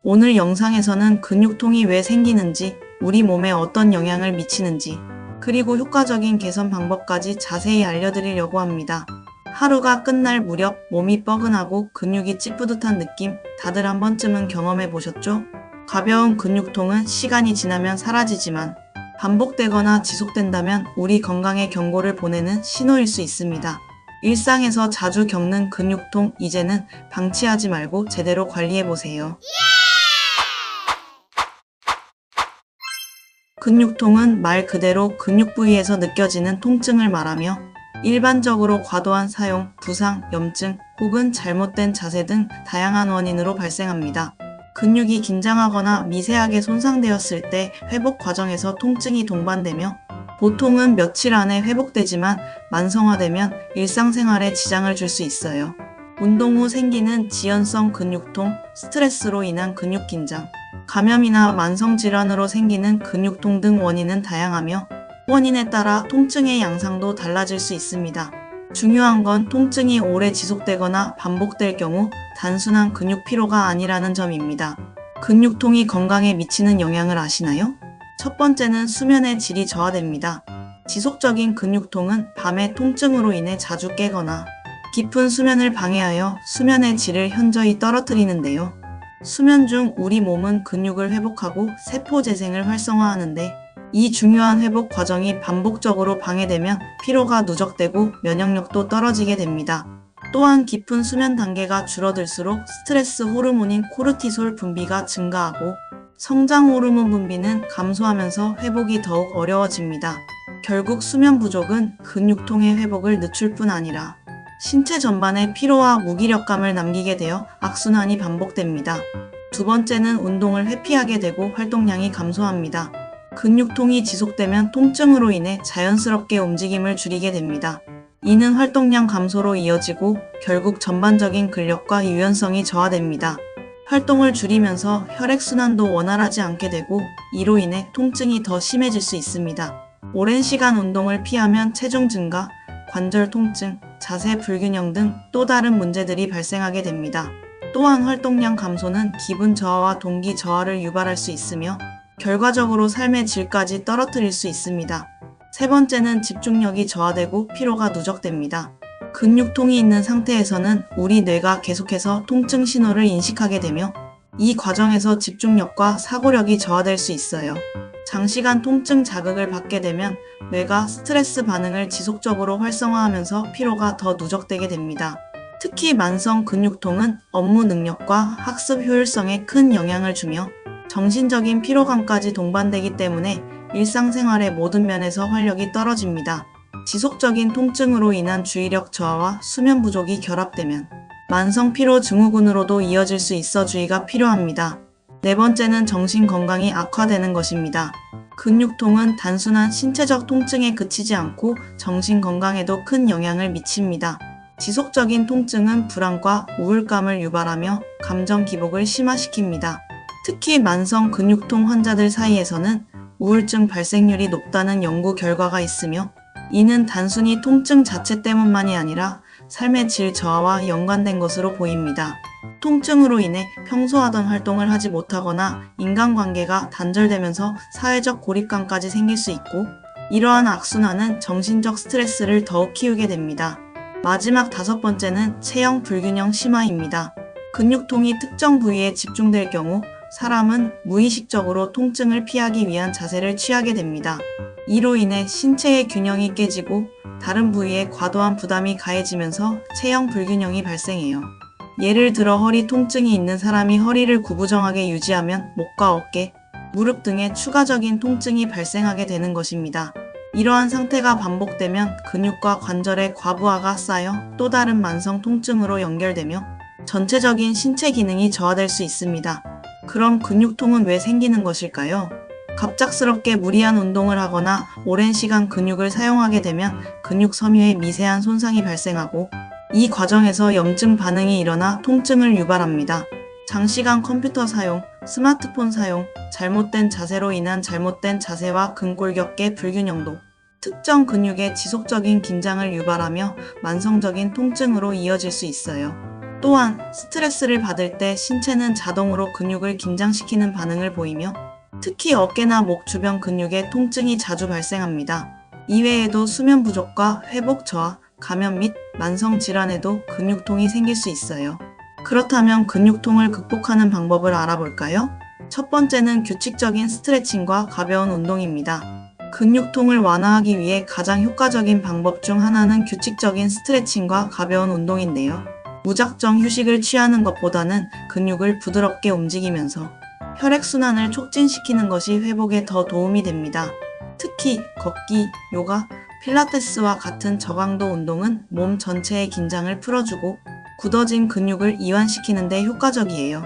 오늘 영상에서는 근육통이 왜 생기는지, 우리 몸에 어떤 영향을 미치는지, 그리고 효과적인 개선 방법까지 자세히 알려드리려고 합니다. 하루가 끝날 무렵 몸이 뻐근하고 근육이 찌뿌듯한 느낌 다들 한 번쯤은 경험해 보셨죠? 가벼운 근육통은 시간이 지나면 사라지지만 반복되거나 지속된다면 우리 건강에 경고를 보내는 신호일 수 있습니다. 일상에서 자주 겪는 근육통, 이제는 방치하지 말고 제대로 관리해 보세요. 근육통은 말 그대로 근육 부위에서 느껴지는 통증을 말하며 일반적으로 과도한 사용, 부상, 염증 혹은 잘못된 자세 등 다양한 원인으로 발생합니다. 근육이 긴장하거나 미세하게 손상되었을 때 회복 과정에서 통증이 동반되며 보통은 며칠 안에 회복되지만 만성화되면 일상생활에 지장을 줄 수 있어요. 운동 후 생기는 지연성 근육통, 스트레스로 인한 근육 긴장, 감염이나 만성질환으로 생기는 근육통 등 원인은 다양하며 원인에 따라 통증의 양상도 달라질 수 있습니다. 중요한 건 통증이 오래 지속되거나 반복될 경우 단순한 근육 피로가 아니라는 점입니다. 근육통이 건강에 미치는 영향을 아시나요? 첫 번째는 수면의 질이 저하됩니다. 지속적인 근육통은 밤에 통증으로 인해 자주 깨거나 깊은 수면을 방해하여 수면의 질을 현저히 떨어뜨리는데요. 수면 중 우리 몸은 근육을 회복하고 세포 재생을 활성화하는데 이 중요한 회복 과정이 반복적으로 방해되면 피로가 누적되고 면역력도 떨어지게 됩니다. 또한 깊은 수면 단계가 줄어들수록 스트레스 호르몬인 코르티솔 분비가 증가하고 성장 호르몬 분비는 감소하면서 회복이 더욱 어려워집니다. 결국 수면 부족은 근육통의 회복을 늦출 뿐 아니라 신체 전반에 피로와 무기력감을 남기게 되어 악순환이 반복됩니다. 두 번째는 운동을 회피하게 되고 활동량이 감소합니다. 근육통이 지속되면 통증으로 인해 자연스럽게 움직임을 줄이게 됩니다. 이는 활동량 감소로 이어지고 결국 전반적인 근력과 유연성이 저하됩니다. 활동을 줄이면서 혈액순환도 원활하지 않게 되고 이로 인해 통증이 더 심해질 수 있습니다. 오랜 시간 운동을 피하면 체중 증가, 관절 통증, 자세 불균형 등 또 다른 문제들이 발생하게 됩니다. 또한 활동량 감소는 기분 저하와 동기 저하를 유발할 수 있으며 결과적으로 삶의 질까지 떨어뜨릴 수 있습니다. 세 번째는 집중력이 저하되고 피로가 누적됩니다. 근육통이 있는 상태에서는 우리 뇌가 계속해서 통증 신호를 인식하게 되며 이 과정에서 집중력과 사고력이 저하될 수 있어요. 장시간 통증 자극을 받게 되면 뇌가 스트레스 반응을 지속적으로 활성화하면서 피로가 더 누적되게 됩니다. 특히 만성 근육통은 업무 능력과 학습 효율성에 큰 영향을 주며 정신적인 피로감까지 동반되기 때문에 일상생활의 모든 면에서 활력이 떨어집니다. 지속적인 통증으로 인한 주의력 저하와 수면 부족이 결합되면 만성 피로 증후군으로도 이어질 수 있어 주의가 필요합니다. 네 번째는 정신 건강이 악화되는 것입니다. 근육통은 단순한 신체적 통증에 그치지 않고 정신 건강에도 큰 영향을 미칩니다. 지속적인 통증은 불안과 우울감을 유발하며 감정 기복을 심화시킵니다. 특히 만성 근육통 환자들 사이에서는 우울증 발생률이 높다는 연구 결과가 있으며 이는 단순히 통증 자체 때문만이 아니라 삶의 질 저하와 연관된 것으로 보입니다. 통증으로 인해 평소 하던 활동을 하지 못하거나 인간관계가 단절되면서 사회적 고립감까지 생길 수 있고 이러한 악순환은 정신적 스트레스를 더욱 키우게 됩니다. 마지막 다섯 번째는 체형 불균형 심화입니다. 근육통이 특정 부위에 집중될 경우 사람은 무의식적으로 통증을 피하기 위한 자세를 취하게 됩니다. 이로 인해 신체의 균형이 깨지고 다른 부위에 과도한 부담이 가해지면서 체형 불균형이 발생해요. 예를 들어 허리 통증이 있는 사람이 허리를 구부정하게 유지하면 목과 어깨, 무릎 등에 추가적인 통증이 발생하게 되는 것입니다. 이러한 상태가 반복되면 근육과 관절의 과부하가 쌓여 또 다른 만성 통증으로 연결되며 전체적인 신체 기능이 저하될 수 있습니다. 그럼 근육통은 왜 생기는 것일까요? 갑작스럽게 무리한 운동을 하거나 오랜 시간 근육을 사용하게 되면 근육 섬유에 미세한 손상이 발생하고 이 과정에서 염증 반응이 일어나 통증을 유발합니다. 장시간 컴퓨터 사용, 스마트폰 사용, 잘못된 자세로 인한 잘못된 자세와 근골격계 불균형도 특정 근육의 지속적인 긴장을 유발하며 만성적인 통증으로 이어질 수 있어요. 또한 스트레스를 받을 때 신체는 자동으로 근육을 긴장시키는 반응을 보이며 특히 어깨나 목 주변 근육에 통증이 자주 발생합니다. 이외에도 수면 부족과 회복 저하, 감염 및 만성 질환에도 근육통이 생길 수 있어요. 그렇다면 근육통을 극복하는 방법을 알아볼까요? 첫 번째는 규칙적인 스트레칭과 가벼운 운동입니다. 근육통을 완화하기 위해 가장 효과적인 방법 중 하나는 규칙적인 스트레칭과 가벼운 운동인데요. 무작정 휴식을 취하는 것보다는 근육을 부드럽게 움직이면서 혈액순환을 촉진시키는 것이 회복에 더 도움이 됩니다. 특히 걷기, 요가, 필라테스와 같은 저강도 운동은 몸 전체의 긴장을 풀어주고 굳어진 근육을 이완시키는 데 효과적이에요.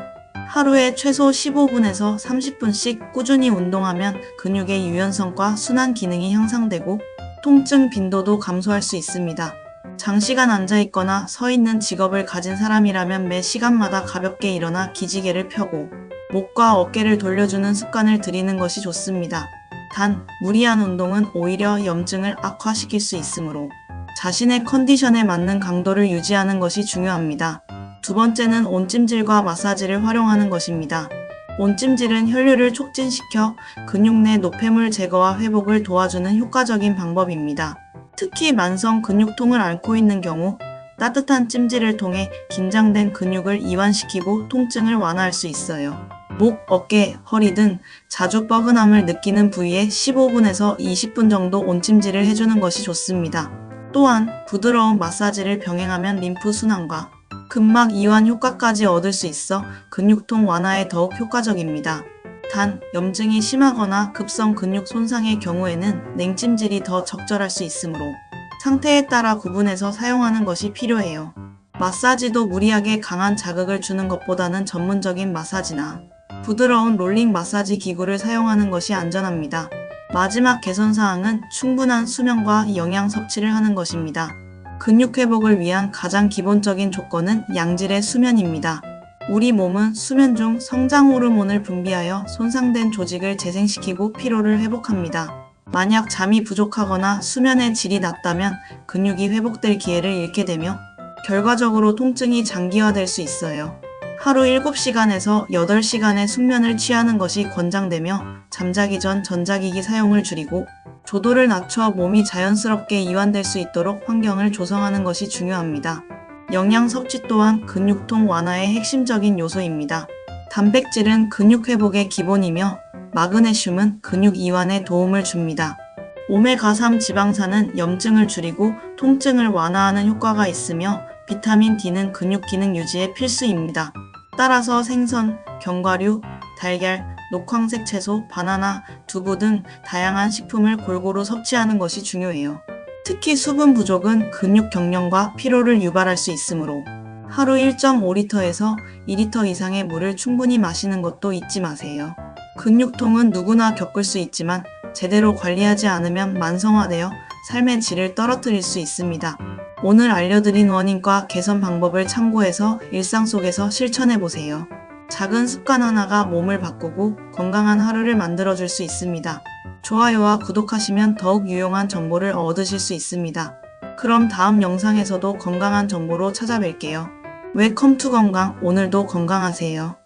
하루에 최소 15분에서 30분씩 꾸준히 운동하면 근육의 유연성과 순환 기능이 향상되고 통증 빈도도 감소할 수 있습니다. 장시간 앉아있거나 서 있는 직업을 가진 사람이라면 매 시간마다 가볍게 일어나 기지개를 펴고 목과 어깨를 돌려주는 습관을 들이는 것이 좋습니다. 단, 무리한 운동은 오히려 염증을 악화시킬 수 있으므로 자신의 컨디션에 맞는 강도를 유지하는 것이 중요합니다. 두 번째는 온찜질과 마사지를 활용하는 것입니다. 온찜질은 혈류를 촉진시켜 근육 내 노폐물 제거와 회복을 도와주는 효과적인 방법입니다. 특히 만성 근육통을 앓고 있는 경우 따뜻한 찜질을 통해 긴장된 근육을 이완시키고 통증을 완화할 수 있어요. 목, 어깨, 허리 등 자주 뻐근함을 느끼는 부위에 15분에서 20분 정도 온찜질을 해주는 것이 좋습니다. 또한 부드러운 마사지를 병행하면 림프 순환과 근막 이완 효과까지 얻을 수 있어 근육통 완화에 더욱 효과적입니다. 단, 염증이 심하거나 급성 근육 손상의 경우에는 냉찜질이 더 적절할 수 있으므로 상태에 따라 구분해서 사용하는 것이 필요해요. 마사지도 무리하게 강한 자극을 주는 것보다는 전문적인 마사지나 부드러운 롤링 마사지 기구를 사용하는 것이 안전합니다. 마지막 개선사항은 충분한 수면과 영양 섭취를 하는 것입니다. 근육 회복을 위한 가장 기본적인 조건은 양질의 수면입니다. 우리 몸은 수면 중 성장 호르몬을 분비하여 손상된 조직을 재생시키고 피로를 회복합니다. 만약 잠이 부족하거나 수면의 질이 낮다면 근육이 회복될 기회를 잃게 되며 결과적으로 통증이 장기화될 수 있어요. 하루 7시간에서 8시간의 숙면을 취하는 것이 권장되며 잠자기 전 전자기기 사용을 줄이고 조도를 낮춰 몸이 자연스럽게 이완될 수 있도록 환경을 조성하는 것이 중요합니다. 영양 섭취 또한 근육통 완화의 핵심적인 요소입니다. 단백질은 근육 회복의 기본이며 마그네슘은 근육 이완에 도움을 줍니다. 오메가3 지방산은 염증을 줄이고 통증을 완화하는 효과가 있으며 비타민 D는 근육 기능 유지에 필수입니다. 따라서 생선, 견과류, 달걀, 녹황색 채소, 바나나, 두부 등 다양한 식품을 골고루 섭취하는 것이 중요해요. 특히 수분 부족은 근육 경련과 피로를 유발할 수 있으므로 하루 1.5리터에서 2리터 이상의 물을 충분히 마시는 것도 잊지 마세요. 근육통은 누구나 겪을 수 있지만 제대로 관리하지 않으면 만성화되어 삶의 질을 떨어뜨릴 수 있습니다. 오늘 알려드린 원인과 개선 방법을 참고해서 일상 속에서 실천해보세요. 작은 습관 하나가 몸을 바꾸고 건강한 하루를 만들어줄 수 있습니다. 좋아요와 구독하시면 더욱 유용한 정보를 얻으실 수 있습니다. 그럼 다음 영상에서도 건강한 정보로 찾아뵐게요. 웰컴 투 건강, 오늘도 건강하세요.